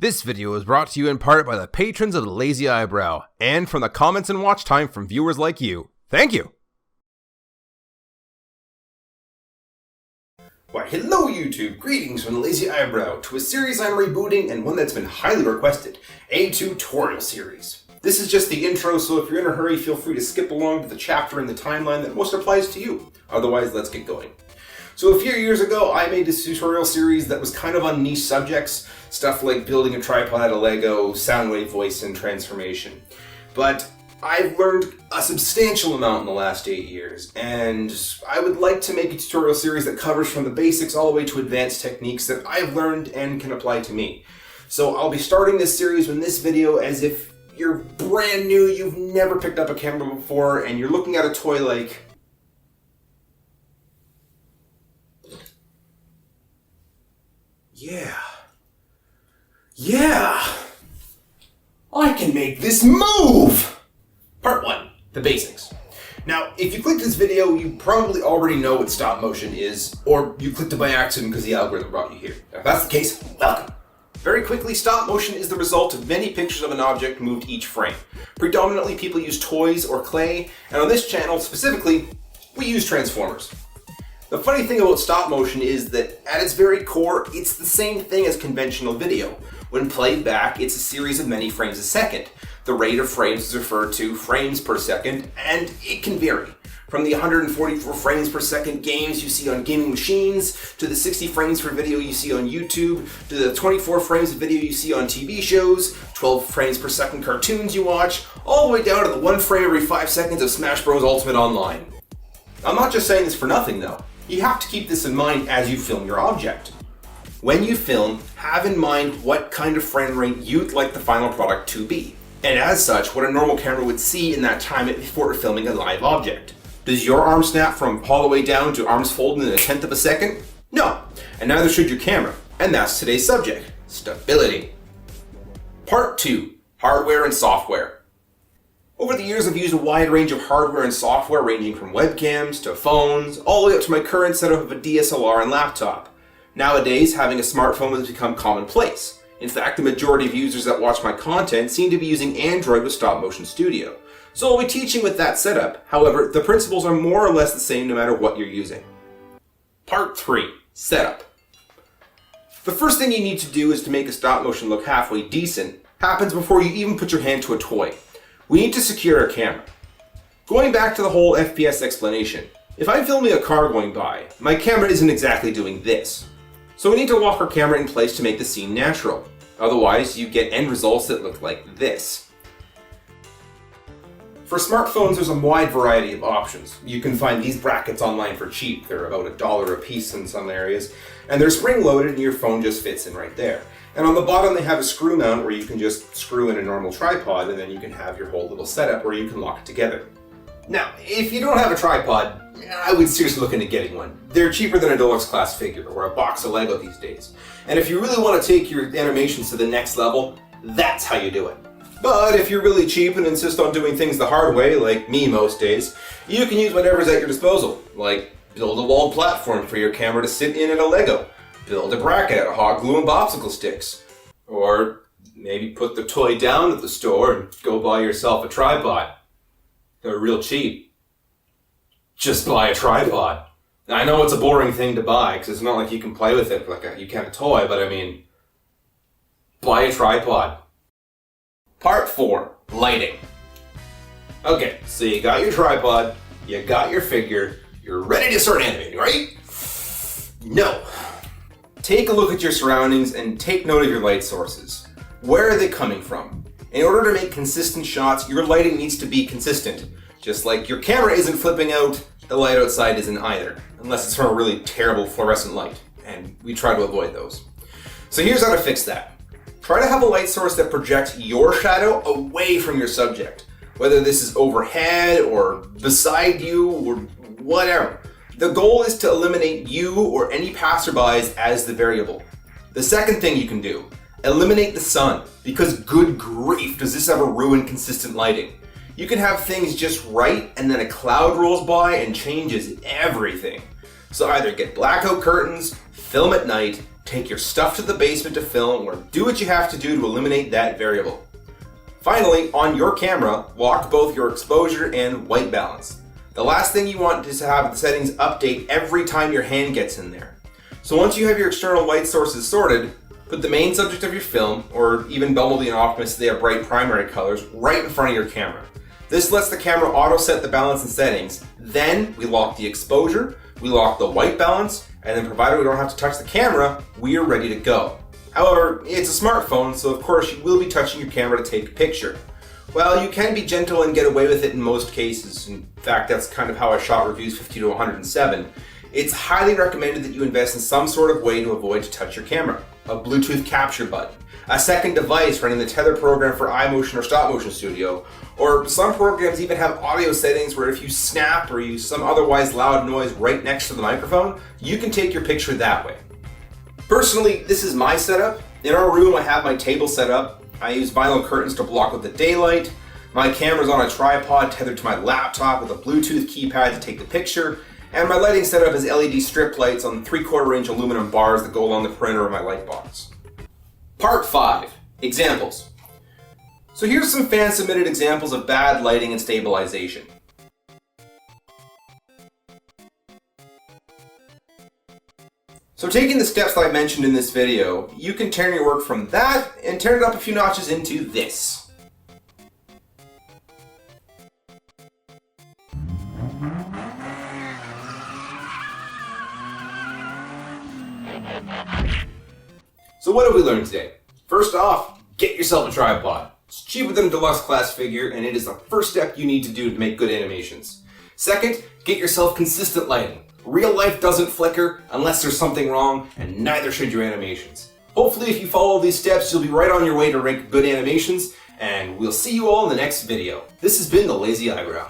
This video is brought to you in part by the patrons of the Lazy Eyebrow, and from the comments and watch time from viewers like you. Thank you! Why, hello YouTube! Greetings from the Lazy Eyebrow to a series I'm rebooting and one that's been highly requested, a tutorial series. This is just the intro, so if you're in a hurry, feel free to skip along to the chapter in the timeline that most applies to you. Otherwise, let's get going. So a few years ago, I made this tutorial series that was kind of on niche subjects, stuff like building a tripod out of Lego, sound wave voice, and transformation. But I've learned a substantial amount in the last 8 years, and I would like to make a tutorial series that covers from the basics all the way to advanced techniques that I've learned and can apply to me. So I'll be starting this series in this video as if you're brand new, you've never picked up a camera before, and you're looking at a toy like, Yeah, I can make this move! Part 1, the basics. Now, if you clicked this video, you probably already know what stop motion is, or you clicked it by accident because the algorithm brought you here. Now, if that's the case, welcome. Very quickly, stop motion is the result of many pictures of an object moved each frame. Predominantly, people use toys or clay, and on this channel specifically, we use transformers. The funny thing about stop motion is that at its very core, it's the same thing as conventional video. When played back, it's a series of many frames a second. The rate of frames is referred to frames per second, and it can vary. From the 144 frames per second games you see on gaming machines, to the 60 frames per video you see on YouTube, to the 24 frames of video you see on TV shows, 12 frames per second cartoons you watch, all the way down to the 1 frame every 5 seconds of Smash Bros. Ultimate Online. I'm not just saying this for nothing though. You have to keep this in mind as you film your object. When you film, have in mind what kind of frame rate you'd like the final product to be. And as such, what a normal camera would see in that time before filming a live object. Does your arm snap from all the way down to arms folded in 1/10 of a second? No, and neither should your camera. And that's today's subject, stability. Part 2, hardware and software. Over the years, I've used a wide range of hardware and software ranging from webcams to phones, all the way up to my current setup of a DSLR and laptop. Nowadays, having a smartphone has become commonplace. In fact, the majority of users that watch my content seem to be using Android with Stop Motion Studio. So I'll be teaching with that setup. However, the principles are more or less the same no matter what you're using. Part 3, setup. The first thing you need to do is to make a stop motion look halfway decent happens before you even put your hand to a toy. We need to secure our camera. Going back to the whole FPS explanation, if I'm filming a car going by, my camera isn't exactly doing this. So we need to lock our camera in place to make the scene natural. Otherwise, you get end results that look like this. For smartphones, there's a wide variety of options. You can find these brackets online for cheap. They're about $1 a piece in some areas. And they're spring-loaded and your phone just fits in right there. And on the bottom they have a screw mount where you can just screw in a normal tripod and then you can have your whole little setup where you can lock it together. Now, if you don't have a tripod, I would seriously look into getting one. They're cheaper than a deluxe class figure or a box of Lego these days. And if you really want to take your animations to the next level, that's how you do it. But if you're really cheap and insist on doing things the hard way, like me most days, you can use whatever's at your disposal, like build a walled platform for your camera to sit in at a Lego, build a bracket out of hot glue and popsicle sticks, or maybe put the toy down at the store and go buy yourself a tripod. They're real cheap. Just buy a tripod. Now, I know it's a boring thing to buy because it's not like you can play with it like you can a toy, but I mean, buy a tripod. Part 4, lighting. Okay, so you got your tripod, you got your figure, you're ready to start animating, right? No. Take a look at your surroundings and take note of your light sources. Where are they coming from? In order to make consistent shots, your lighting needs to be consistent. Just like your camera isn't flipping out, the light outside isn't either, unless it's from a really terrible fluorescent light, and we try to avoid those. So here's how to fix that. Try to have a light source that projects your shadow away from your subject, whether this is overhead or beside you or whatever. The goal is to eliminate you or any passerbys as the variable. The second thing you can do, eliminate the sun, because good grief does this ever ruin consistent lighting. You can have things just right and then a cloud rolls by and changes everything. So either get blackout curtains, film at night, take your stuff to the basement to film, or do what you have to do to eliminate that variable. Finally, on your camera, lock both your exposure and white balance. The last thing you want is to have the settings update every time your hand gets in there. So once you have your external light sources sorted, put the main subject of your film, or even Bumblebee and Optimus if they have bright primary colors, right in front of your camera. This lets the camera auto-set the balance and settings. Then we lock the exposure, we lock the white balance, and then provided we don't have to touch the camera, we are ready to go. However, it's a smartphone, so of course you will be touching your camera to take a picture. Well, you can be gentle and get away with it in most cases. In fact, that's kind of how I shot reviews 50 to 107. It's highly recommended that you invest in some sort of way to avoid to touch your camera. A Bluetooth capture button, a second device running the tether program for iMotion or Stop Motion Studio, or some programs even have audio settings where if you snap or use some otherwise loud noise right next to the microphone, you can take your picture that way. Personally, this is my setup. In our room, I have my table set up. I use vinyl curtains to block out the daylight. My camera's on a tripod tethered to my laptop with a Bluetooth keypad to take the picture. And my lighting setup is LED strip lights on 3/4 inch aluminum bars that go along the perimeter of my light box. Part 5. Examples. So here's some fan submitted examples of bad lighting and stabilization. So taking the steps that I mentioned in this video, you can turn your work from that and turn it up a few notches into this. So what have we learned today? First off, get yourself a tripod. It's cheaper than a deluxe class figure, and it is the first step you need to do to make good animations. Second, get yourself consistent lighting. Real life doesn't flicker unless there's something wrong, and neither should your animations. Hopefully if you follow these steps, you'll be right on your way to make good animations, and we'll see you all in the next video. This has been the Lazy Eyebrow.